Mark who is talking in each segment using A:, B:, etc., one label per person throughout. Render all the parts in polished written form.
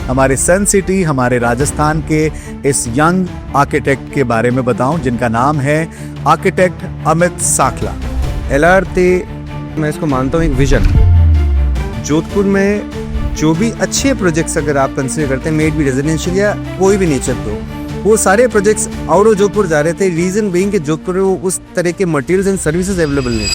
A: हमारे सन सिटी, हमारे राजस्थान के इस यंग आर्किटेक्ट के बारे में बताऊं, जिनका नाम है आर्किटेक्ट अमित साखला।
B: LRT मैं इसको मानता हूँ एक विजन। जोधपुर में जो भी अच्छे प्रोजेक्ट्स अगर आप कंसिडर करते हैं, मेड भी रेजिडेंशियल या कोई भी नेचर पे हो, वो सारे प्रोजेक्ट्स आउट ऑफ जोधपुर जा रहे थे। रीजन बीइंग कि जोधपुर में उस तरह के मटेरियल्स एंड सर्विसेज अवेलेबल नहीं।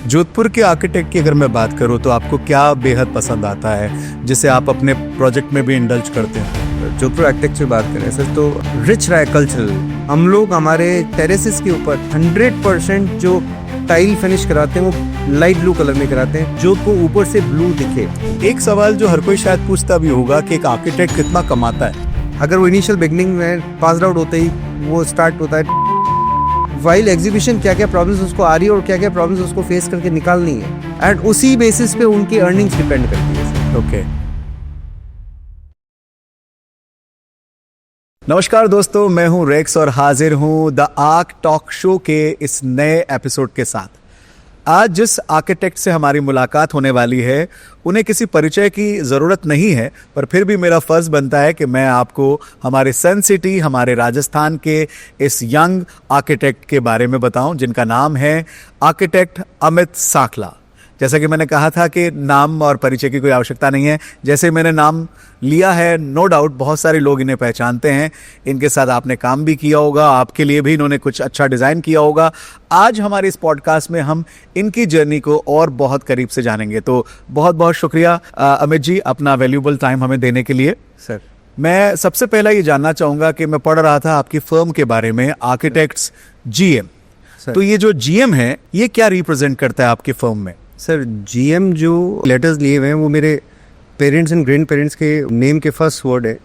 A: जोधपुर के आर्किटेक्ट की अगर मैं बात करूं तो आपको क्या बेहद पसंद आता है जिसे आप अपने प्रोजेक्ट में भी इंडल्ज करते हैं?
B: जोधपुर आर्किटेक्चर बात करें सर तो रिच रहा है कल्चरल। हम लोग हमारे टेरेसेस के ऊपर 100% जो टाइल फिनिश कराते हैं वो लाइट ब्लू कलर में कराते हैं, जो को ऊपर से ब्लू दिखे।
A: एक सवाल जो हर कोई शायद पूछता भी होगा कि एक आर्किटेक्ट कितना कमाता है?
B: अगर वो इनिशियल बिगनिंग में पास आउट होते ही वो स्टार्ट होता है, वाइल एग्जीबिशन क्या क्या प्रॉब्लम्स उसको आ रही है और क्या क्या प्रॉब्लम्स उसको फेस करके निकालनी है, एंड उसी बेसिस पे उनकी अर्निंग्स डिपेंड करती है।
A: ओके। नमस्कार दोस्तों, मैं हूं रेक्स और हाजिर हूं द आर्क टॉक शो के इस नए एपिसोड के साथ। आज जिस आर्किटेक्ट से हमारी मुलाकात होने वाली है, उन्हें किसी परिचय की ज़रूरत नहीं है, पर फिर भी मेरा फ़र्ज़ बनता है कि मैं आपको हमारे सन सिटी, हमारे राजस्थान के इस यंग आर्किटेक्ट के बारे में बताऊं, जिनका नाम है आर्किटेक्ट अमित साखला। जैसा कि मैंने कहा था कि नाम और परिचय की कोई आवश्यकता नहीं है। जैसे मैंने नाम लिया है, नो डाउट बहुत सारे लोग इन्हें पहचानते हैं। इनके साथ आपने काम भी किया होगा, आपके लिए भी इन्होंने कुछ अच्छा डिज़ाइन किया होगा। आज हमारे इस पॉडकास्ट में हम इनकी जर्नी को और बहुत करीब से जानेंगे। तो बहुत बहुत शुक्रिया अमित जी, अपना वैल्यूबल टाइम हमें देने के लिए।
B: सर,
A: मैं सबसे पहला ये जानना चाहूँगा कि मैं पढ़ रहा था आपकी फर्म के बारे में, आर्किटेक्ट्स GM। तो ये जो GM है, ये क्या रिप्रेजेंट करता है आपकी फर्म में?
B: सर GM जो लेटर्स लिए हुए हैं वो मेरे पेरेंट्स एंड ग्रैंड पेरेंट्स के नेम के फर्स्ट वर्ड है।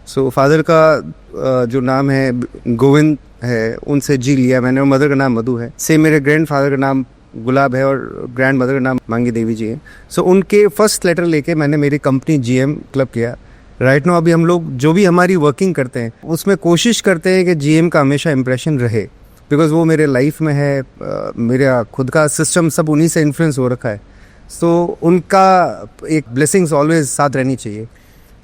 B: सो फादर का जो नाम है गोविंद है, उनसे जी लिया मैंने, और मदर का नाम मधु है। सेम मेरे ग्रैंड फादर का नाम गुलाब है और ग्रैंड मदर का नाम मांगी देवी जी है। सो उनके फर्स्ट लेटर लेके मैंने मेरी कंपनी GM क्लब किया। राइट नाउ अभी हम लोग जो भी हमारी वर्किंग करते हैं उसमें कोशिश करते हैं कि GM का हमेशा इंप्रेशन रहे, बिकॉज वो मेरे लाइफ में है। मेरा खुद का सिस्टम सब उन्हीं से इन्फ्लुएंस हो रखा है। सो उनका एक ब्लेसिंग्स ऑलवेज साथ रहनी चाहिए।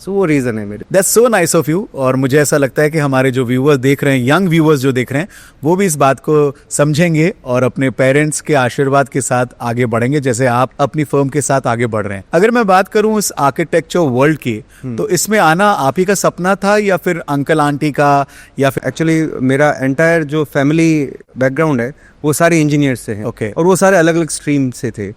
B: सो वो रीज़न है मेरे।
A: That's so nice of you. और मुझे ऐसा लगता है कि हमारे जो व्यूअर्स देख रहे हैं, यंग व्यूअर्स जो देख रहे हैं, वो भी इस बात को समझेंगे और अपने पेरेंट्स के आशीर्वाद के साथ आगे बढ़ेंगे, जैसे आप अपनी फर्म के साथ आगे बढ़ रहे हैं। अगर मैं बात करूं इस आर्किटेक्चर वर्ल्ड की, तो इसमें आना आप ही का सपना था या फिर अंकल आंटी का, या फिर?
B: एक्चुअली मेरा एंटायर जो फैमिली बैकग्राउंड है वो सारे इंजीनियर से हैं।
A: Okay.
B: और वो सारे अलग अलग स्ट्रीम से थे,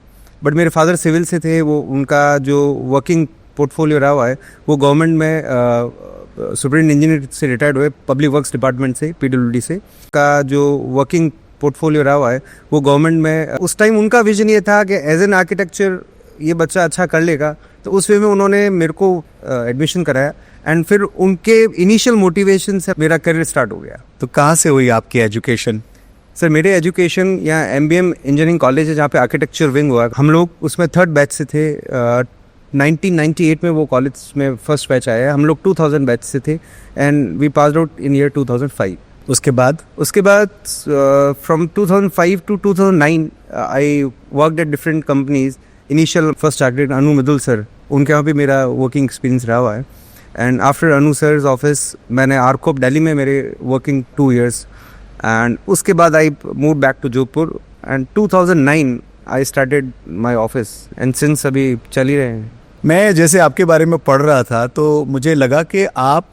B: बट मेरे फादर सिविल से थे। वो उनका जो वर्किंग पोर्टफोलियो रहा हुआ है वो गवर्नमेंट में सुपरिटेंडेंट इंजीनियर से रिटायर्ड हुए, पब्लिक वर्क्स डिपार्टमेंट से, PWD से। का जो वर्किंग पोर्टफोलियो रहा हुआ है वो गवर्नमेंट में। उस टाइम उनका विजन ये था कि एज एन आर्किटेक्चर ये बच्चा अच्छा कर लेगा, तो उस वे में उन्होंने मेरे को एडमिशन कराया, एंड फिर उनके इनिशियल मोटिवेशन से मेरा करियर स्टार्ट हो गया।
A: तो कहाँ से हुई आपकी एजुकेशन?
B: सर मेरे एजुकेशन यहाँ MBM इंजीनियरिंग कॉलेज है, जहाँ पे आर्किटेक्चर विंग हुआ। हम लोग उसमें 3rd बैच से थे। 1998 में वो कॉलेज में फर्स्ट बैच आया है। हम लोग 2000 बैच से थे, and we passed out in year 2005।
A: उसके बाद
B: from 2005 to 2009 I worked at different companies. Initial first architect Anu Midul sir, उनके यहाँ भी मेरा वर्किंग एक्सपीरियंस रहा हुआ है। And after Anu sir's office मैंने आर्कोप दिल्ली में मेरे वर्किंग 2 years, एंड उसके बाद I move back to Jodhpur, and 2009 I started my office, and since अभी चल ही रहे हैं।
A: मैं जैसे आपके बारे में पढ़ रहा था तो मुझे लगा कि आप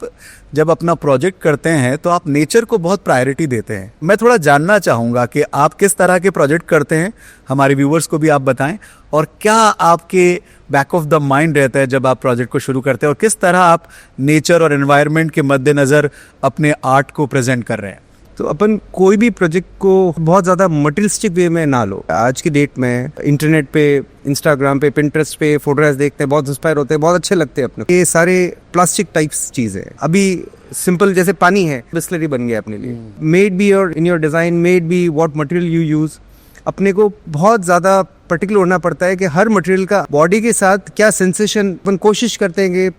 A: जब अपना प्रोजेक्ट करते हैं तो आप नेचर को बहुत प्रायोरिटी देते हैं। मैं थोड़ा जानना चाहूँगा कि आप किस तरह के प्रोजेक्ट करते हैं, हमारे व्यूवर्स को भी आप बताएं, और क्या आपके बैक ऑफ द माइंड रहता है जब आप प्रोजेक्ट को शुरू करते हैं, और किस तरह आप नेचर और एनवायरनमेंट के मद्देनज़र अपने आर्ट को प्रेजेंट कर रहे हैं।
B: तो अपन कोई भी प्रोजेक्ट को बहुत ज़्यादा मटेरियलिस्टिक वे में ना लो। आज की डेट में इंटरनेट पे, इंस्टाग्राम पे, पिंटरेस्ट पे फोटोग्राफ्स देखते हैं, बहुत इंस्पायर होते हैं, बहुत अच्छे लगते हैं अपने। ये सारे प्लास्टिक टाइप्स चीज़ है। अभी सिंपल जैसे पानी है, बिस्लरी बन गया अपने लिए। Made be your in your design, made be what material you use. अपने को बहुत ज़्यादा पर्टिकुलर होना पड़ता है कि हर मटेरियल का बॉडी के साथ क्या सेंसेशन। अपन कोशिश करते हैं कि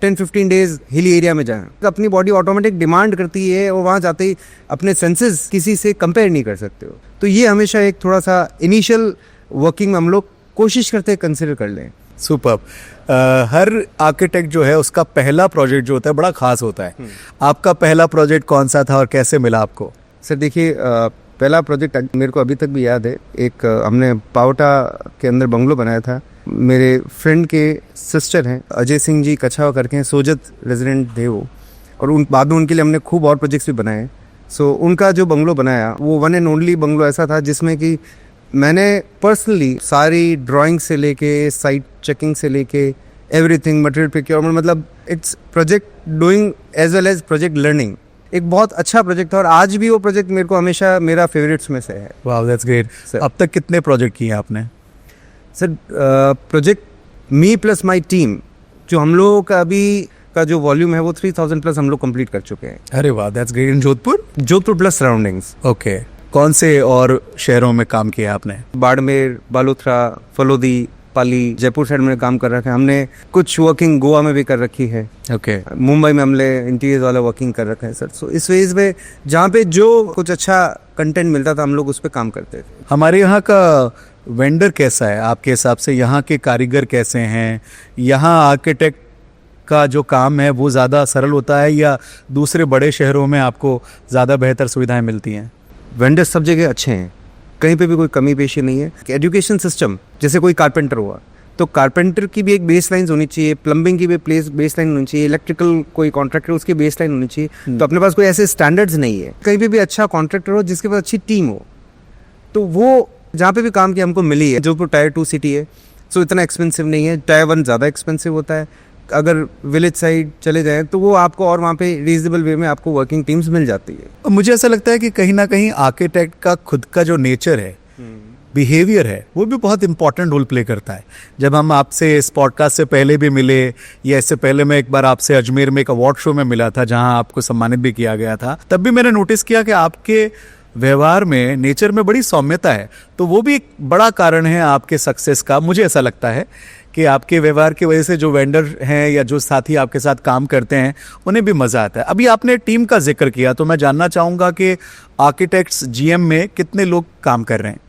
B: 10-15 डेज हिली एरिया में जाएं, तो अपनी बॉडी ऑटोमेटिक डिमांड करती है, और वहाँ जाते ही अपने सेंसेस किसी से कंपेयर नहीं कर सकते हो। तो ये हमेशा एक थोड़ा सा इनिशियल वर्किंग में हम लोग कोशिश करते हैं कंसिडर कर लें।
A: सुपर्ब। हर आर्किटेक्ट जो है उसका पहला प्रोजेक्ट जो होता है बड़ा खास होता है। आपका पहला प्रोजेक्ट कौन सा था और कैसे मिला आपको?
B: सर देखिए, पहला प्रोजेक्ट मेरे को अभी तक भी याद है। एक हमने पावटा के अंदर बंगलो बनाया था। मेरे फ्रेंड के सिस्टर हैं, अजय सिंह जी कछावा करके हैं, सोजत रेजिडेंट थे वो, और उन बाद में उनके लिए हमने खूब और प्रोजेक्ट्स भी बनाए। सो उनका जो बंगलो बनाया वो वन एंड ओनली बंगलो ऐसा था जिसमें कि मैंने पर्सनली सारी ड्राइंग से लेके साइट चेकिंग से लेके एवरीथिंग, मटेरियल प्रोक्योरमेंट, मतलब it's project doing as well as project learning. एक बहुत अच्छा प्रोजेक्ट था और आज भी वो प्रोजेक्ट मेरे को हमेशा मेरा फेवरेट्स में से है।
A: वाह, दैट्स ग्रेट।
B: Sir.
A: अब तक कितने प्रोजेक्ट किए आपने?
B: Sir project me plus my team, जो हम लोगों का अभी का जो वॉल्यूम है वो 3000 प्लस हम लोग कंप्लीट कर चुके हैं।
A: अरे वाह, that's great. In Jodhpur?
B: Jodhpur plus surroundings.
A: Okay. कौन से और शहरों में काम किया आपने?
B: बाड़मेर, बालोथरा, फलोदी, पाली, जयपुर साइड में काम कर रखा है हमने। कुछ वर्किंग गोवा में भी कर रखी है।
A: ओके।
B: मुंबई में हमने इंटीरियर वाला वर्किंग कर रखा है सर। सो इस वेज में जहाँ पे जो कुछ अच्छा कंटेंट मिलता था हम लोग उस पर काम करते थे।
A: हमारे यहाँ का वेंडर कैसा है आपके हिसाब से? यहाँ के कारीगर कैसे हैं? यहाँ आर्किटेक्ट का जो काम है वो ज़्यादा सरल होता है या दूसरे बड़े शहरों में आपको ज़्यादा बेहतर सुविधाएं मिलती हैं?
B: वेंडर्स सब जगह अच्छे हैं, कहीं पे भी कोई कमी पेशी नहीं है। एजुकेशन सिस्टम, जैसे कोई कारपेंटर हुआ तो कारपेंटर की भी एक बेस लाइन होनी चाहिए, प्लम्बिंग की भी बेस लाइन होनी चाहिए, इलेक्ट्रिकल कोई कॉन्ट्रैक्टर उसकी बेस लाइन होनी चाहिए। तो अपने पास कोई ऐसे स्टैंडर्ड्स नहीं है। कहीं पे भी अच्छा कॉन्ट्रैक्टर हो जिसके पास अच्छी टीम हो, तो वो जहाँ पे भी काम की हमको मिली है। जोधपुर टायर 2 सिटी है, सो इतना एक्सपेंसिव नहीं है। टायर 1 ज़्यादा एक्सपेंसिव होता है। अगर विलेज साइड चले जाएं तो वो आपको और वहाँ पे रीजनेबल वे में आपको वर्किंग टीम्स मिल जाती है।
A: मुझे ऐसा लगता है कि कहीं ना कहीं आर्किटेक्ट का खुद का जो नेचर है, बिहेवियर है, वो भी बहुत इंपॉर्टेंट रोल प्ले करता है। जब हम आपसे इस पॉडकास्ट से पहले भी मिले, या इससे पहले मैं एक बार आपसे अजमेर में एक अवार्ड शो में मिला था जहां आपको सम्मानित भी किया गया था, तब भी मैंने नोटिस किया कि आपके व्यवहार में, नेचर में बड़ी सौम्यता है। तो वो भी एक बड़ा कारण है आपके सक्सेस का। मुझे ऐसा लगता है कि आपके व्यवहार की वजह से जो वेंडर हैं या जो साथी आपके साथ काम करते हैं उन्हें भी मज़ा आता है। अभी आपने टीम का जिक्र किया तो मैं जानना चाहूँगा कि आर्किटेक्ट्स जीएम में कितने लोग काम कर रहे हैं?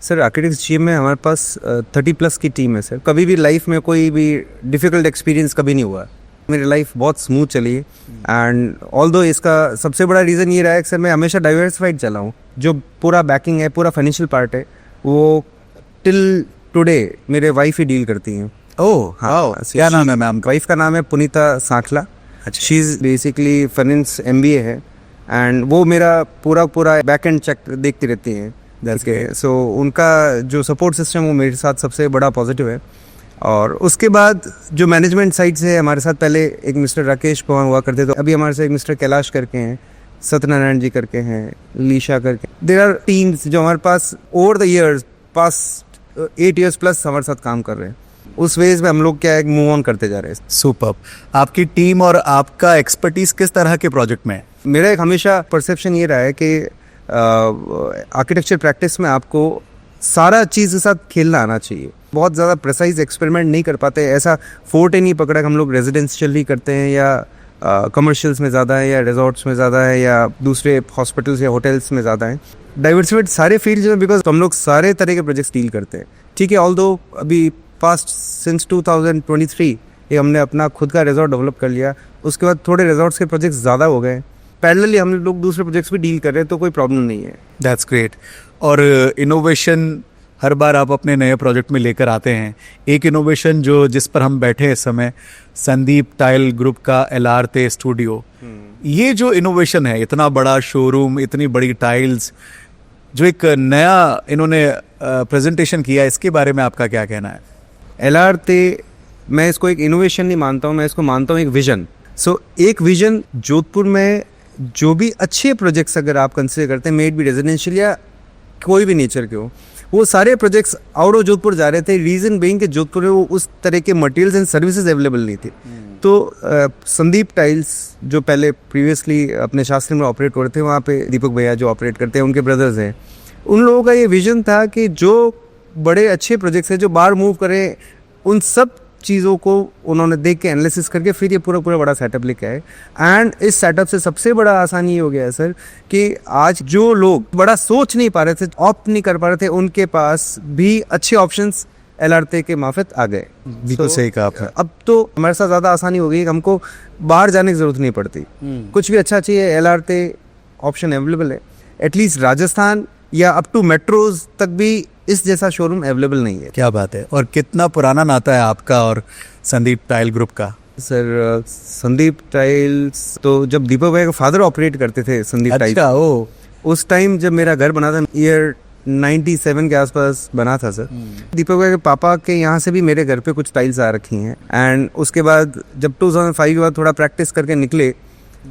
B: सर आर्किटेक्ट्स जीएम में हमारे पास 30 प्लस की टीम है सर। कभी भी लाइफ में कोई भी डिफ़िकल्ट एक्सपीरियंस कभी नहीं हुआ। मेरी लाइफ बहुत स्मूथ चली है। एंड ऑल्दो इसका सबसे बड़ा रीज़न ये रहा है कि सर मैं हमेशा डाइवर्सिफाइड चला हूँ। जो पूरा बैकिंग है, पूरा फाइनेंशियल पार्ट है, वो टिल टुडे मेरे वाइफ ही डील करती हैं।
A: ओह हाँ, क्या नाम है मैम?
B: वाइफ का नाम है पुनीता सांखला।
A: अच्छा।
B: She is basically finance MBA है एंड वो मेरा पूरा बैक एंड चेक देखती रहती हैं। सो उनका जो सपोर्ट सिस्टम वो मेरे साथ सबसे बड़ा पॉजिटिव है। और उसके बाद जो मैनेजमेंट साइड से हमारे साथ पहले एक मिस्टर राकेश पवार हुआ करते, तो अभी हमारे साथ एक मिस्टर कैलाश करके हैं, सत्यनारायण जी करके हैं, लीशा करके। देयर आर टीम्स जो हमारे पास over the years past 8 years plus हमारे साथ काम कर रहे हैं। उस वेज में हम लोग क्या है, मूव ऑन करते जा रहे हैं।
A: सुपर्ब। आपकी टीम और आपका एक्सपर्टीज किस तरह के प्रोजेक्ट में है?
B: मेरा एक हमेशा परसेप्शन ये रहा है कि आर्किटेक्चर प्रैक्टिस में आपको सारा चीज़ के साथ खेलना आना चाहिए। बहुत ज़्यादा प्रेसाइज एक्सपेरिमेंट नहीं कर पाते, ऐसा फोर्टे नहीं पकड़ा कि हम लोग रेजिडेंशियल ही करते हैं या कमर्शियल्स में ज़्यादा है या रिजॉर्ट्स में ज़्यादा है या दूसरे हॉस्पिटल्स या होटल्स में ज़्यादा है। डाइवर्सिफाइड सारे फील्ड्स में, बिकॉज हम लोग सारे तरह के प्रोजेक्ट्स डील करते हैं। ठीक है, ऑल्दो अभी पास्ट सिंस 2023 ये हमने अपना खुद का रिजॉर्ट डेवलप कर लिया। उसके बाद थोड़े रिजॉर्ट्स के प्रोजेक्ट्स ज़्यादा हो गए, पैरेलली हम लोग दूसरे प्रोजेक्ट्स भी डील कर रहे हैं, तो कोई प्रॉब्लम नहीं है।
A: That's great. और इनोवेशन हर बार आप अपने नए प्रोजेक्ट में लेकर आते हैं। एक इनोवेशन जिस पर हम बैठे इस समय, संदीप टाइल ग्रुप का LRT स्टूडियो, ये जो इनोवेशन है, इतना बड़ा शोरूम, इतनी बड़ी टाइल्स, जो एक नया इन्होंने प्रेजेंटेशन किया, इसके बारे में आपका क्या कहना है?
B: LRT मैं इसको एक इनोवेशन नहीं मानता हूँ, मैं इसको मानता हूँ एक विजन। सो एक विजन, जोधपुर में जो भी अच्छे प्रोजेक्ट्स अगर आप कंसिडर करते हैं, मेड भी रेजिडेंशियल या कोई भी नेचर के हो, वो सारे प्रोजेक्ट्स आउट ऑफ जोधपुर जा रहे थे। रीज़न बीइंग कि जोधपुर में वो उस तरह के मटेरियल्स एंड सर्विसेज अवेलेबल नहीं थी। तो संदीप टाइल्स जो पहले प्रीवियसली अपने शास्त्री में ऑपरेट कर रहे थे, वहाँ पे दीपक भैया जो ऑपरेट करते हैं, उनके ब्रदर्स हैं, उन लोगों का ये विजन था कि जो बड़े अच्छे प्रोजेक्ट्स हैं जो बाहर मूव करें, उन सब चीज़ों को उन्होंने देख के एनालिसिस करके फिर ये पूरा बड़ा सेटअप लेके आए। एंड इस सेटअप से सबसे बड़ा आसानी ये हो गया है सर कि आज जो लोग बड़ा सोच नहीं पा रहे थे, ऑप्ट नहीं कर पा रहे थे, उनके पास भी अच्छे ऑप्शंस LRT के मार्फत आ गए।
A: बिल्कुल सही कहा आपने।
B: अब तो हमारे साथ ज़्यादा आसानी हो गई कि हमको बाहर जाने की ज़रूरत नहीं पड़ती। कुछ भी अच्छा चाहिए LRT ऑप्शन अवेलेबल है। एटलीस्ट राजस्थान या अप टू मेट्रोज तक भी इस जैसा शोरूम अवेलेबल नहीं है।
A: क्या बात है। और कितना पुराना नाता है आपका और संदीप टाइल ग्रुप का?
B: सर संदीप टाइल्स तो जब दीपक भाई का फादर ऑपरेट करते थे संदीप टाइल्स,
A: अच्छा, ओ
B: उस टाइम जब मेरा घर बना था, ईयर 97 के आसपास बना था सर। दीपक भाई के पापा के यहाँ से भी मेरे घर पे कुछ टाइल्स आ रखी हैं। एंड उसके बाद जब 2005 के बाद थोड़ा प्रैक्टिस करके निकले,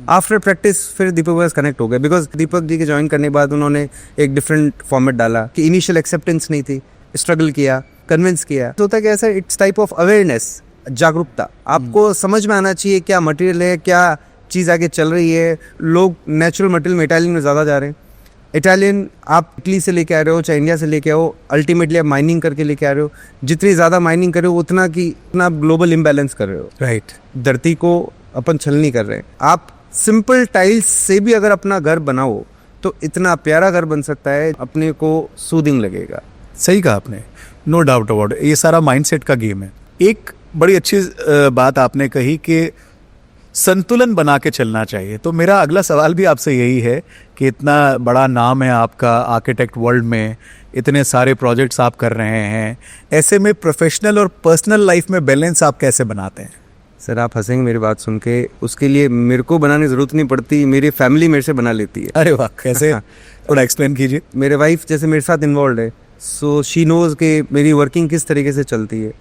B: आफ्टर प्रैक्टिस फिर दीपक भाई कनेक्ट हो गए। बिकॉज दीपक जी के ज्वाइन करने के बाद उन्होंने एक डिफरेंट फॉर्मेट डाला कि इनिशियल एक्सेप्टेंस नहीं थी, स्ट्रगल किया, कन्विंस किया। तो होता है कि ऐसा इट्स टाइप ऑफ अवेयरनेस, जागरूकता। आपको समझ में आना चाहिए क्या मटेरियल है, क्या चीज़ आगे चल रही है। लोग नेचुरल मटेरियल में इटालियन में ज़्यादा जा रहे हैं। इटालियन आप इटली से लेके आ रहे हो, चाहे इंडिया से लेके आओ, अल्टीमेटली आप माइनिंग करके लेके आ रहे हो। जितनी ज़्यादा माइनिंग कर रहे हो उतना आप ग्लोबल इम्बैलेंस कर रहे हो।
A: राइट।
B: धरती को अपन छल नहीं कर रहे हैं। आप सिंपल टाइल्स से भी अगर अपना घर बनाओ तो इतना प्यारा घर बन सकता है, अपने को सूदिंग लगेगा।
A: सही कहा आपने, नो डाउट अबाउट। ये सारा माइंडसेट का गेम है। एक बड़ी अच्छी बात आपने कही कि संतुलन बना के चलना चाहिए। तो मेरा अगला सवाल भी आपसे यही है कि इतना बड़ा नाम है आपका आर्किटेक्ट वर्ल्ड में, इतने सारे प्रोजेक्ट्स आप कर रहे हैं, ऐसे में प्रोफेशनल और पर्सनल लाइफ में बैलेंस आप कैसे बनाते हैं?
B: सर आप हंसेंगे मेरी बात सुन के, उसके लिए मेरे को बनाने की जरूरत नहीं पड़ती, मेरी फैमिली मेरे से बना लेती है।
A: अरे वाह, कैसे? थोड़ा एक्सप्लेन कीजिए।
B: मेरे वाइफ जैसे मेरे साथ इन्वॉल्व है, सो शी नोज के मेरी वर्किंग किस तरीके से चलती है।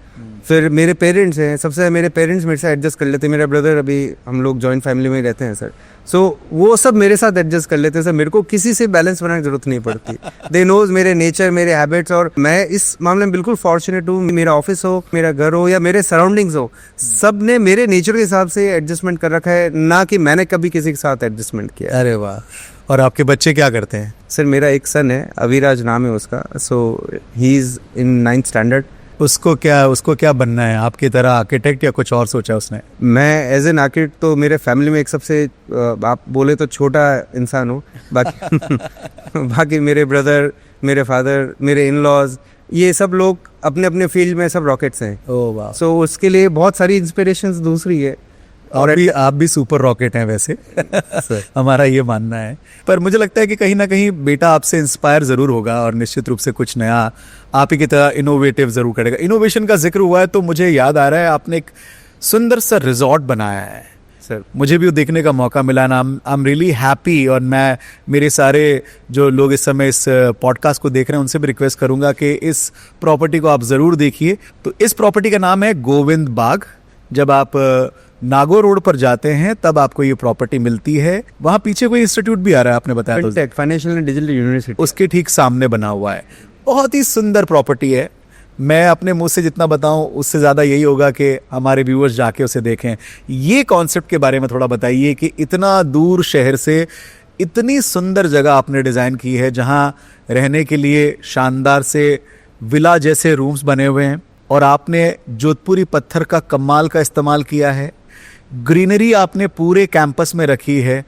B: फिर मेरे पेरेंट्स हैं, सबसे मेरे पेरेंट्स मेरे साथ एडजस्ट कर लेते हैं। मेरा ब्रदर, अभी हम लोग जॉइंट फैमिली में ही रहते हैं सर, सो वो सब मेरे साथ एडजस्ट कर लेते हैं सर। मेरे को किसी से बैलेंस बनाने की जरूरत नहीं पड़ती। दे नोज मेरे नेचर, मेरे हैबिट्स, और मैं इस मामले में बिल्कुल फॉर्चुनेट हूँ। मेरा ऑफिस हो, मेरा घर हो या मेरे सराउंडिंग्स हो, सब ने मेरे नेचर के हिसाब से एडजस्टमेंट कर रखा है, ना कि मैंने कभी किसी के साथ एडजस्टमेंट किया।
A: अरे वाह। और आपके बच्चे क्या करते हैं?
B: सर मेरा एक सन है, अविराज नाम है उसका, सो he is in 9th standard.
A: उसको क्या बनना है आपकी तरह, आर्किटेक्ट या कुछ और सोचा उसने?
B: मैं एज एन आर्किटेक्ट तो मेरे फैमिली में एक सबसे आप बोले तो छोटा इंसान हूँ। बाकी मेरे ब्रदर, मेरे फादर, मेरे इन लॉज, ये सब लोग अपने अपने फील्ड में सब रॉकेट्स हैं।
A: ओह वाह।
B: सो उसके लिए बहुत सारी इंस्पिरेशंस दूसरी है।
A: और आप भी सुपर रॉकेट हैं वैसे। हमारा ये मानना है। पर मुझे लगता है कि कहीं ना कहीं बेटा आपसे इंस्पायर जरूर होगा और निश्चित रूप से कुछ नया आप ही की तरह इनोवेटिव जरूर करेगा। इनोवेशन का जिक्र हुआ है तो मुझे याद आ रहा है आपने एक सुंदर सा रिजॉर्ट बनाया है
B: सर।
A: मुझे भी वो देखने का मौका मिला ना। I am really happy. और मैं मेरे सारे जो लोग इस समय इस पॉडकास्ट को देख रहे हैं उनसे भी रिक्वेस्ट करूंगा कि इस प्रॉपर्टी को आप जरूर देखिए। तो इस प्रॉपर्टी का नाम है गोविंद बाग। जब आप नागौर रोड पर जाते हैं तब आपको ये प्रॉपर्टी मिलती है। वहां पीछे कोई इंस्टीट्यूट भी आ रहा है, आपने बताया तो,
B: fintech, financial and digital university,
A: उसके ठीक सामने बना हुआ है। बहुत ही सुंदर प्रॉपर्टी है। मैं अपने मुंह से जितना बताऊं उससे ज़्यादा यही होगा कि हमारे व्यूअर्स जाके उसे देखें। ये कॉन्सेप्ट के बारे में थोड़ा बताइए कि इतना दूर शहर से इतनी सुंदर जगह आपने डिज़ाइन की है जहां रहने के लिए शानदार से विला जैसे रूम्स बने हुए हैं, और आपने जोधपुरी पत्थर का कमाल का इस्तेमाल किया है। ग्रीनरी आपने पूरे कैंपस में रखी है।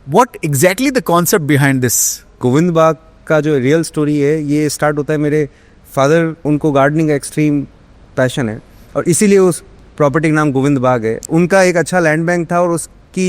A: What exactly the concept behind this?
B: Govind Bagh का जो रियल स्टोरी है, ये स्टार्ट होता है मेरे फादर, उनको गार्डनिंग का एक्सट्रीम पैशन है और इसीलिए उस प्रॉपर्टी का नाम गोविंद बाग है। उनका एक अच्छा लैंड बैंक था और उसकी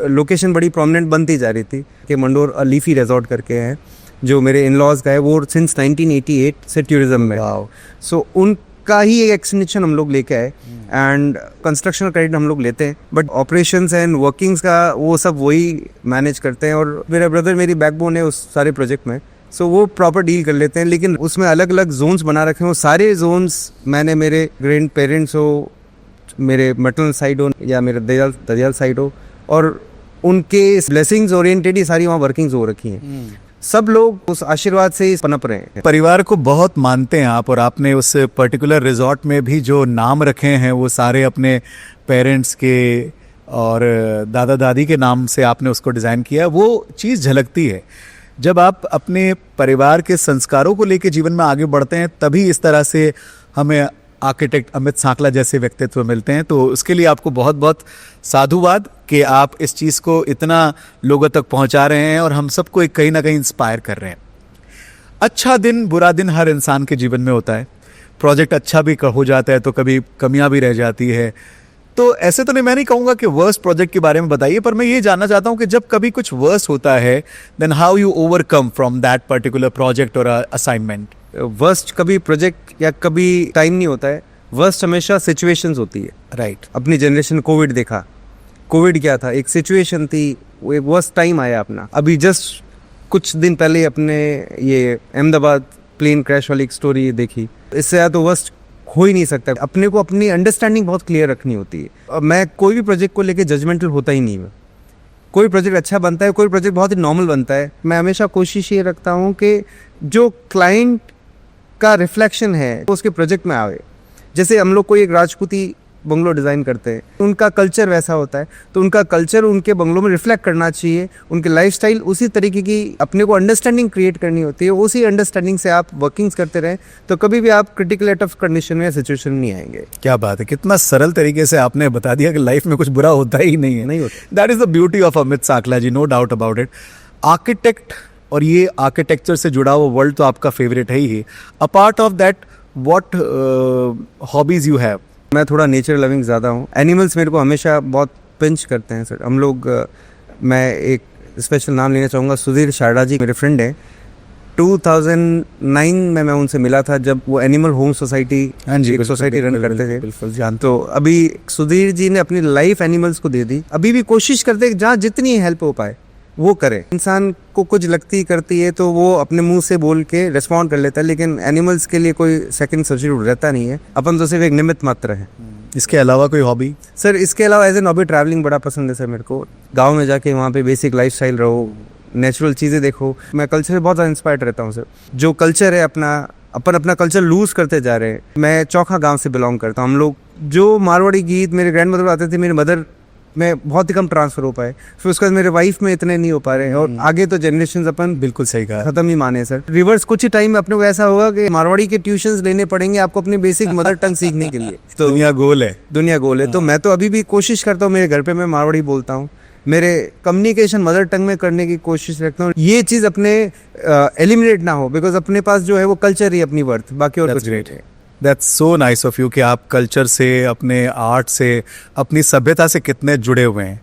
B: लोकेशन बड़ी प्रोमिनेंट बनती जा रही थी कि मंडोर लीफी रिजॉर्ट करके है जो मेरे इन लॉज का है, वो सिंस 1988 से टूरिज्म में। सो उनका ही एक एक्सटेंशन हम लोग लेके आए एंड कंस्ट्रक्शन क्रेडिट हम लोग लेते हैं, बट ऑपरेशंस एंड वर्किंग्स का वो सब वही मैनेज करते हैं। और मेरा ब्रदर मेरी बैकबोन है उस सारे प्रोजेक्ट में, सो वो प्रॉपर डील कर लेते हैं। लेकिन उसमें अलग अलग जोन्स बना रखे हैं। वो सारे जोन्स मैंने मेरे ग्रैंड पेरेंट्स हो, मेरे मैटरनल साइड हो या मेरे दरियाल साइड हो, और उनके ब्लेसिंग्स ओरिएंटेड ही सारी वहाँ वर्किंग्स हो रखी हैं। सब लोग उस आशीर्वाद से ही पनप रहे हैं।
A: परिवार को बहुत मानते हैं आप, और आपने उस पर्टिकुलर रिजॉर्ट में भी जो नाम रखे हैं वो सारे अपने पेरेंट्स के और दादा दादी के नाम से आपने उसको डिज़ाइन किया। वो चीज़ झलकती है जब आप अपने परिवार के संस्कारों को लेकर जीवन में आगे बढ़ते हैं, तभी इस तरह से हमें आर्किटेक्ट अमित सांकला जैसे व्यक्तित्व मिलते हैं। तो उसके लिए आपको बहुत बहुत साधुवाद कि आप इस चीज़ को इतना लोगों तक पहुंचा रहे हैं और हम सबको कहीं ना कहीं इंस्पायर कर रहे हैं। अच्छा दिन बुरा दिन हर इंसान के जीवन में होता है, प्रोजेक्ट अच्छा भी हो जाता है तो कभी कमियां भी रह जाती है। तो ऐसे तो नहीं, मैं नहीं कहूँगा कि वर्स्ट प्रोजेक्ट के बारे में बताइए, पर मैं ये जानना चाहता हूँ कि जब कभी कुछ वर्स्ट होता है then how you overcome from that particular project और असाइनमेंट।
B: वर्स्ट कभी प्रोजेक्ट या कभी टाइम नहीं होता है, वर्स्ट हमेशा सिचुएशंस होती है।
A: राइट।
B: अपनी जनरेशन कोविड देखा, कोविड क्या था, एक सिचुएशन थी, वो एक वर्स्ट टाइम आया अपना। अभी जस्ट कुछ दिन पहले अपने ये अहमदाबाद प्लेन क्रैश वाली एक स्टोरी देखी, इससे ज़्यादा तो वर्स्ट हो ही नहीं सकता। अपने को अपनी अंडरस्टैंडिंग बहुत क्लियर रखनी होती है। अब मैं कोई भी प्रोजेक्ट को लेके जजमेंटल होता ही नहीं। मैं कोई प्रोजेक्ट अच्छा बनता है, कोई प्रोजेक्ट बहुत ही नॉर्मल बनता है, मैं हमेशा कोशिश ये रखता हूँ कि जो क्लाइंट का रिफ्लेक्शन है वो उसके प्रोजेक्ट में आवे। जैसे हम लोग कोई एक राजपूती बंगलो डिज़ाइन करते हैं, उनका कल्चर वैसा होता है, तो उनका कल्चर उनके बंगलों में रिफ्लेक्ट करना चाहिए, उनके लाइफस्टाइल उसी तरीके की अपने को अंडरस्टैंडिंग क्रिएट करनी होती है। उसी अंडरस्टैंडिंग से आप वर्किंग्स करते रहें तो कभी भी आप क्रिटिकल टफ कंडीशन में सिचुएशन नहीं आएंगे।
A: क्या बात है, कितना सरल तरीके से आपने बता दिया कि लाइफ में कुछ बुरा होता ही नहीं है।
B: नहीं होता।
A: That is the beauty of Amit Sakla ji, no doubt about it. Architect और ये आर्किटेक्चर से जुड़ा हुआ वर्ल्ड तो आपका फेवरेट है ही। Apart of that what hobbies you have?
B: मैं थोड़ा नेचर लविंग ज़्यादा हूँ। एनिमल्स मेरे को हमेशा बहुत पिंच करते हैं सर। हम लोग मैं एक स्पेशल नाम लेना चाहूँगा, सुधीर शारदा जी मेरे फ्रेंड हैं। 2009 में मैं उनसे मिला था जब वो एनिमल होम सोसाइटी एक सोसाइटी रन करते थे।
A: बिल्कुल जान।
B: तो अभी सुधीर जी ने अपनी लाइफ एनिमल्स को दे दी। अभी भी कोशिश करते हैं जहाँ जितनी हेल्प हो पाए वो करे। इंसान को कुछ लगती करती है तो वो अपने मुंह से बोल के रिस्पॉन्ड कर लेता है, लेकिन एनिमल्स के लिए कोई सेकंड सब्स्टिट्यूट रहता नहीं है। अपन तो सिर्फ एक निमित्त मात्र है।
A: इसके अलावा कोई हॉबी?
B: सर इसके अलावा एज एन हॉबी ट्रैवलिंग बड़ा पसंद है सर मेरे को। गांव में जाके वहाँ पे बेसिक लाइफस्टाइल रहो, नेचुरल चीज़ें देखो। मैं कल्चर से बहुत ज़्यादा इंस्पायर्ड रहता हूँ सर। जो कल्चर है अपना कल्चर लूज करते जा रहे हैं। मैं चौखा गांव से बिलोंग करता हूँ। हम लोग जो मारवाड़ी गीत मेरे ग्रैंड मदर आते थे, मेरे मदर में बहुत ही कम ट्रांसफर हो पाए, फिर उसके बाद मेरे वाइफ में इतने नहीं हो पा रहे हैं, और आगे तो जनरेशन अपन
A: बिल्कुल सही कहा,
B: खत्म ही माने सर। रिवर्स कुछ ही टाइम में अपने को ऐसा होगा कि मारवाड़ी के ट्यूशंस लेने पड़ेंगे आपको अपनी बेसिक मदर टंग सीखने के लिए।
A: तो दुनिया गोल है।
B: तो मैं तो अभी भी कोशिश करता हूँ, मेरे घर पे मैं मारवाड़ी बोलता हूँ, मेरे कम्युनिकेशन मदर टंग में करने की कोशिश रखता हूँ। ये चीज़ अपने एलिमिनेट ना हो, बिकॉज अपने पास जो है वो कल्चर ही अपनी वर्थ, बाकी और कुछ
A: ग्रेट है। That's so nice of you कि आप कल्चर से, अपने आर्ट से, अपनी सभ्यता से कितने जुड़े हुए हैं।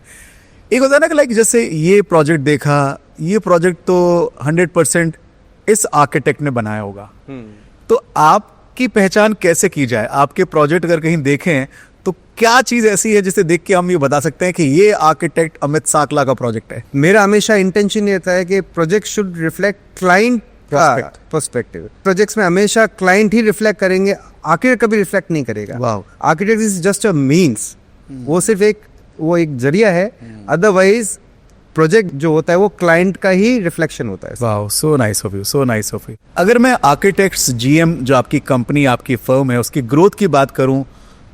A: एक होता है ना कि लाइक जैसे ये प्रोजेक्ट देखा, ये प्रोजेक्ट तो 100% इस आर्किटेक्ट ने बनाया होगा, तो आपकी पहचान कैसे की जाए? आपके प्रोजेक्ट अगर कहीं देखें तो क्या चीज़ ऐसी है जिसे देख के हम ये बता सकते हैं कि ये आर्किटेक्ट अमित साकला का प्रोजेक्ट है?
B: मेरा हमेशा इंटेंशन ये रहता है कि project should reflect client perspective. Projects में हमेशा क्लाइंट ही रिफ्लेक्ट करेंगे, आर्किटेक्ट कभी रिफ्लेक्ट नहीं करेगा।
A: वाह।
B: Architect is just a means, वो सिर्फ एक जरिया है। अदरवाइज प्रोजेक्ट जो होता है वो क्लाइंट का ही रिफ्लेक्शन होता है।
A: वाह, so nice of you, so nice of you. अगर मैं आर्किटेक्ट्स जीएम जो आपकी कंपनी, आपकी फर्म है, उसकी ग्रोथ की बात करूं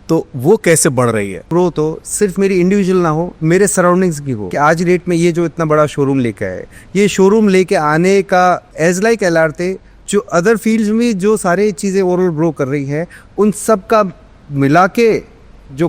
A: तो वो कैसे बढ़ रही है?
B: ग्रोथ हो सिर्फ मेरी इंडिविजुअल ना हो, मेरे सराउंडिंग्स की हो। कि आज डेट में ये जो इतना बड़ा शोरूम लेके आए, ये शोरूम लेके आने का एज लाइक एलआरते जो अदर फील्ड्स में जो सारी चीज़ें ओवरऑल ग्रो कर रही हैं, उन सब का मिला के जो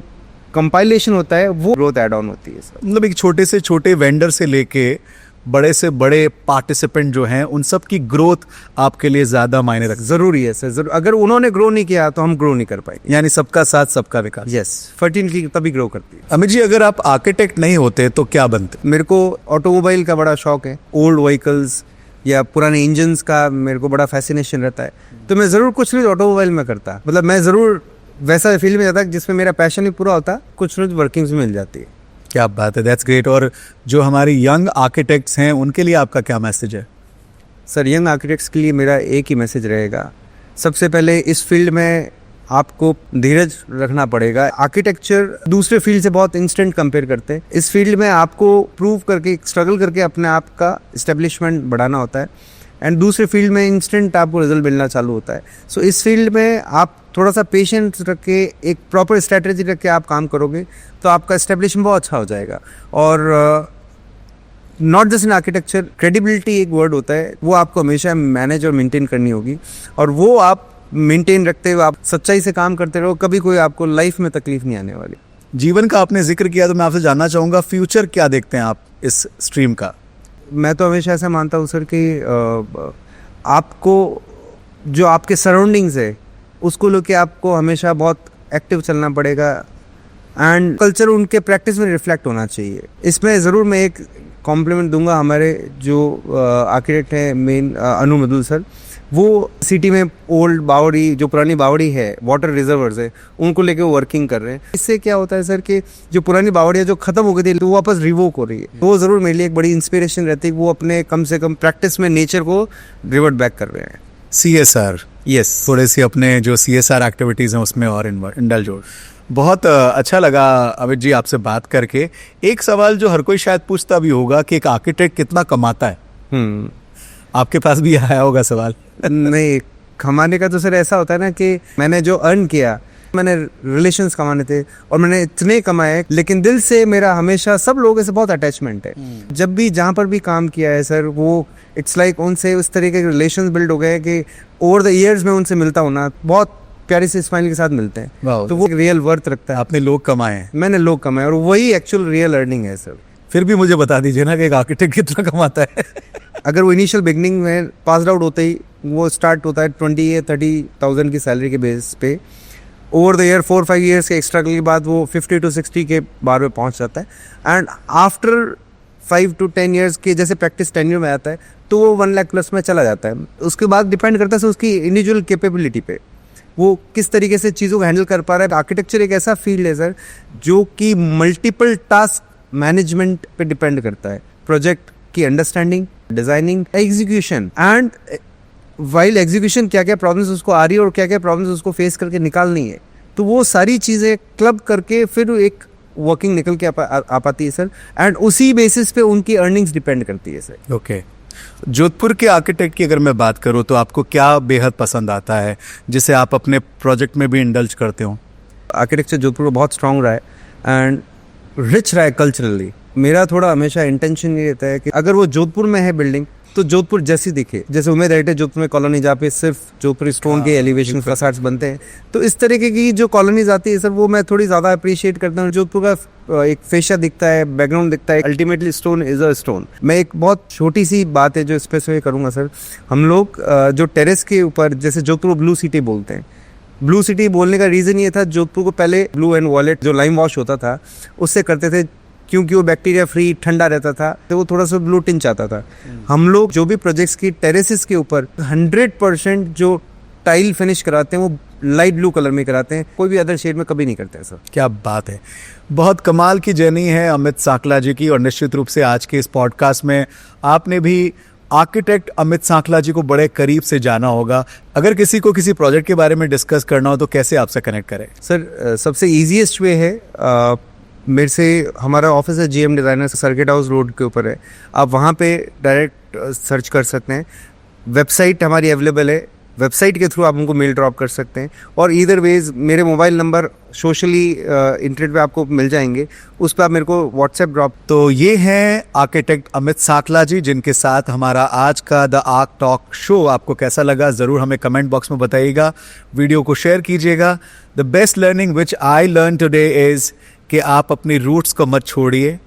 B: कंपाइलेशन होता है वो ग्रोथ एड ऑन होती है।
A: मतलब एक छोटे से छोटे वेंडर से लेके बड़े से बड़े पार्टिसिपेंट जो हैं, उन सब की ग्रोथ आपके लिए ज़्यादा मायने रखती है।
B: ज़रूरी है सर, जरूर। अगर उन्होंने ग्रो नहीं किया तो हम ग्रो नहीं कर पाएंगे।
A: यानी सबका साथ सबका विकास।
B: यस, फर्टिलिटी तभी ग्रो करती है।
A: अमित जी, अगर आप आर्किटेक्ट नहीं होते तो क्या बनते?
B: मेरे को ऑटोमोबाइल का बड़ा शौक है। ओल्ड व्हीकल्स या पुराने इंजन्स का मेरे को बड़ा फैसिनेशन रहता है, तो मैं ज़रूर कुछ नहीं ऑटोमोबाइल में करता। मतलब मैं ज़रूर वैसा फील्ड में जाता जिसमें मेरा पैशन भी पूरा होता, कुछ ना कुछ वर्किंग्स मिल जाती है।
A: क्या बात है, दैट्स ग्रेट। और जो हमारी यंग आर्किटेक्ट्स हैं उनके लिए आपका क्या मैसेज है?
B: सर, यंग आर्किटेक्ट्स के लिए मेरा एक ही मैसेज रहेगा। सबसे पहले इस फील्ड में आपको धीरज रखना पड़ेगा। आर्किटेक्चर दूसरे फील्ड से बहुत इंस्टेंट कंपेयर करते हैं। इस फील्ड में आपको प्रूव करके, स्ट्रगल करके अपने आप का इस्टेब्लिशमेंट बढ़ाना होता है, एंड दूसरे फील्ड में इंस्टेंट आपको रिजल्ट मिलना चालू होता है। सो इस फील्ड में आप थोड़ा सा पेशेंस रख के, एक प्रॉपर स्ट्रैटेजी रख के आप काम करोगे तो आपका इस्टेब्लिशमेंट बहुत अच्छा हो जाएगा। और not just in architecture, credibility एक वर्ड होता है, वो आपको हमेशा मैनेज और मेंटेन करनी होगी, और वो आप मेंटेन रखते हुए आप सच्चाई से काम करते रहो, कभी कोई आपको लाइफ में तकलीफ नहीं आने वाली।
A: जीवन का आपने जिक्र किया तो मैं आपसे जानना चाहूँगा, फ्यूचर क्या देखते हैं आप इस स्ट्रीम का?
B: मैं तो हमेशा ऐसा मानता हूँ सर कि आपको जो आपके सराउंडिंग्स है उसको लेके आपको हमेशा बहुत एक्टिव चलना पड़ेगा एंड कल्चर उनके प्रैक्टिस में रिफ्लेक्ट होना चाहिए। इसमें ज़रूर मैं एक कॉम्प्लीमेंट दूंगा हमारे जो आर्किटेक्ट हैं मेन अनु मधुल सर, वो सिटी में ओल्ड बावड़ी जो पुरानी बावड़ी है वाटर रिजर्वर्स है उनको लेके वो वर्किंग कर रहे हैं। इससे क्या होता है सर कि जो पुरानी बावड़ियाँ जो खत्म हो गई थी वो वापस रिवोक हो रही है, वो ज़रूर मेरे लिए एक बड़ी इंस्पिरेशन रहती है। वो अपने कम से कम प्रैक्टिस में नेचर को रिवर्ट बैक कर रहे हैं।
A: CSR,
B: यस,
A: थोड़े सी अपने जो CSR एक्टिविटीज़ हैं उसमें और इंडल्ज हो। बहुत अच्छा लगा अमित जी आपसे बात करके। एक सवाल जो हर कोई शायद पूछता भी होगा कि एक आर्किटेक्ट कितना कमाता है, आपके पास भी आया होगा सवाल?
B: नहीं, कमाने का तो सर ऐसा होता है ना कि मैंने जो अर्न किया, मैंने रिलेशंस कमाने थे और मैंने इतने कमाए, लेकिन दिल से मेरा हमेशा सब लोगों से बहुत अटैचमेंट है। जब भी जहाँ पर भी काम किया है सर, वो इट्स लाइक उनसे उस तरीके के रिलेशंस बिल्ड हो गए कि ओवर द ईयर्स में उनसे मिलता हूँ ना, बहुत प्यारी से स्माइल के साथ मिलते हैं, तो वो रियल वर्थ रखता है।
A: आपने लोग कमाए हैं,
B: मैंने लोग कमाए और वही एक्चुअल रियल अर्निंग है सर।
A: फिर भी मुझे बता दीजिए ना कि एक आर्किटेक्ट कितना कमाता है?
B: अगर वो इनिशियल बिगनिंग में पास आउट होते ही वो स्टार्ट होता है 20 या 30,000 की सैलरी के बेस पे, ओवर द ईयर 4-5 ईयर्स के एक्स्ट्रा के बाद वो 50 to 60 के बार में पहुंच जाता है। एंड आफ्टर 5 to 10 ईयर्स के जैसे प्रैक्टिस टेन्यूर में आता है तो वो 1 लाख प्लस में चला जाता है। उसके बाद डिपेंड करता है उसकी इंडिविजुअल कैपेबिलिटी पे, वो किस तरीके से चीज़ों को हैंडल कर पा रहा है। आर्किटेक्चर एक ऐसा फील्ड है सर जो कि मल्टीपल टास्क मैनेजमेंट पे डिपेंड करता है, प्रोजेक्ट की understanding, designing, execution and while execution क्या क्या प्रॉब्लम्स उसको आ रही है और क्या क्या प्रॉब्लम्स उसको फेस करके निकालनी है, तो वो सारी चीज़ें क्लब करके फिर एक वर्किंग निकल के आ पाती है सर। एंड उसी बेसिस पे उनकी अर्निंग्स डिपेंड करती है सर।
A: ओके, जोधपुर के आर्किटेक्ट की अगर मैं बात करूं तो आपको क्या बेहद पसंद आता है जिसे आप अपने प्रोजेक्ट में भी इंडल्ज करते हो?
B: आर्किटेक्चर जोधपुर में बहुत स्ट्रांग रहा है एंड रिच रहा है कल्चरली। मेरा थोड़ा हमेशा इंटेंशन ये रहता है कि अगर वो जोधपुर में है बिल्डिंग तो जोधपुर जैसी दिखे, जैसे उम्मीद है जोधपुर में कॉलोनी जहाँ पे सिर्फ जोधपुरी स्टोन के एलिवेशन फसाड्स बनते हैं, तो इस तरीके की जो कॉलोनीज आती है सर वो मैं थोड़ी ज़्यादा अप्रिशिएट करता हूँ। जोधपुर का एक फेशिया दिखता है, बैकग्राउंड दिखता है, ultimately stone is a stone. मैं एक बहुत छोटी सी बात है जो स्पेसिफाई करूँगा सर, हम लोग जो टेरेस के ऊपर जैसे जोधपुर ब्लू सिटी बोलते हैं, ब्लू सिटी बोलने का रीज़न ये था जोधपुर को पहले ब्लू एंड वॉलेट जो लाइम वॉश होता था उससे करते थे, क्योंकि वो बैक्टीरिया फ्री ठंडा रहता था तो वो थोड़ा सा ब्लू टिंच आता था। हम लोग जो भी प्रोजेक्ट्स की टेरेसेस के ऊपर 100% जो टाइल फिनिश कराते हैं वो लाइट ब्लू कलर में कराते हैं, कोई भी अदर शेड में कभी नहीं करते हैं सर।
A: क्या बात है, बहुत कमाल की जर्नी है अमित सांकला जी की। और निश्चित रूप से आज के इस पॉडकास्ट में आपने भी आर्किटेक्ट अमित सांकला जी को बड़े करीब से जाना होगा। अगर किसी को किसी प्रोजेक्ट के बारे में डिस्कस करना हो तो कैसे आपसे कनेक्ट करें?
B: सर सबसे ईजीएस्ट वे है, मेरे से हमारा ऑफिस है GM designer, circuit house road के ऊपर है, आप वहाँ पे डायरेक्ट सर्च कर सकते हैं। वेबसाइट हमारी अवेलेबल है, वेबसाइट के थ्रू आप हमको मेल ड्रॉप कर सकते हैं। और ईदर वेज मेरे मोबाइल नंबर सोशली इंटरनेट पे आपको मिल जाएंगे, उस पर आप मेरे को व्हाट्सएप ड्रॉप।
A: तो ये हैं आर्किटेक्ट अमित सांकला जी जिनके साथ हमारा आज का द आर्क टॉक शो। आपको कैसा लगा ज़रूर हमें कमेंट बॉक्स में बताइएगा, वीडियो को शेयर कीजिएगा। The best learning which I learn today is कि आप अपनी रूट्स को मत छोड़िए,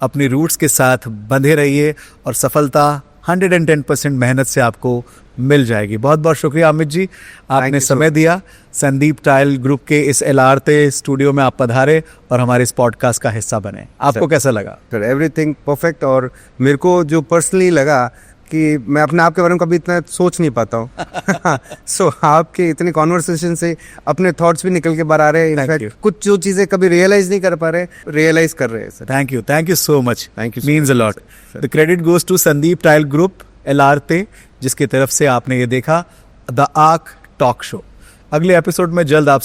A: अपनी रूट्स के साथ बंधे रहिए और सफलता 110% मेहनत से आपको मिल जाएगी। बहुत बहुत शुक्रिया अमित जी, आपने समय दिया। संदीप टाइल ग्रुप के इस LRT स्टूडियो में आप पधारे और हमारे इस पॉडकास्ट का हिस्सा बने। आपको कैसा लगा?
B: Sir everything perfect. और मेरे को जो पर्सनली लगा कि मैं अपने आप के बारे में कभी इतना सोच नहीं पाता हूँ सो आपके इतने कॉन्वर्सेशन से अपने थॉट्स भी निकल के बाहर आ रहे हैं। इनफैक्ट कुछ जो चीज़ें कभी रियलाइज नहीं कर पा रहे, रियलाइज कर रहे हैं sir.
A: Thank you so much,
B: thank you,
A: means a lot. The credit goes to Sandeep tile group LRT जिसकी तरफ से आपने ये देखा द आर्क टॉक शो। अगले एपिसोड में जल्द आप